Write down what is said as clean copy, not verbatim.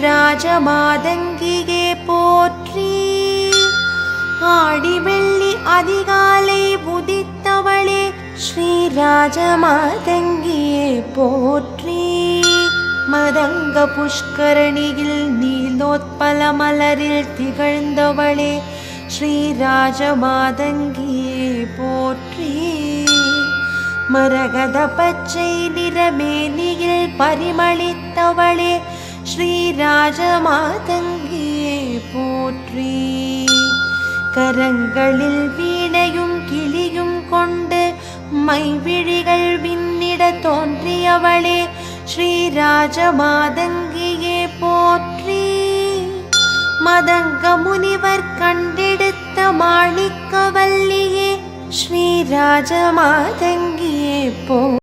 ராஜமாதங்கியே போற்றி. ஆடி வெள்ளி அதிகாலை உதித்தவளே ஸ்ரீ ராஜமாதங்கியே போற்றி. மதங்க புஷ்கரணியில் நீலோத்பல மலரில் திகழ்ந்தவளே ஸ்ரீ ராஜமாதங்கியே போற்றி. மரகத பச்சை நிறமேனியில் பரிமளித்தவளே ஸ்ரீ ராஜமாதங்கியே போற்றி. கரங்களில் வீணையும் கிளியும் கொண்டு மைவிழிகள் விண்ணிட தோன்றியவளே ஸ்ரீ ராஜமாதங்கியே போற்றி. மதங்க முனிவர் கண்டெடுத்த மாணிக்கவல்லியே ஸ்ரீ ராஜமாதங்கியே போ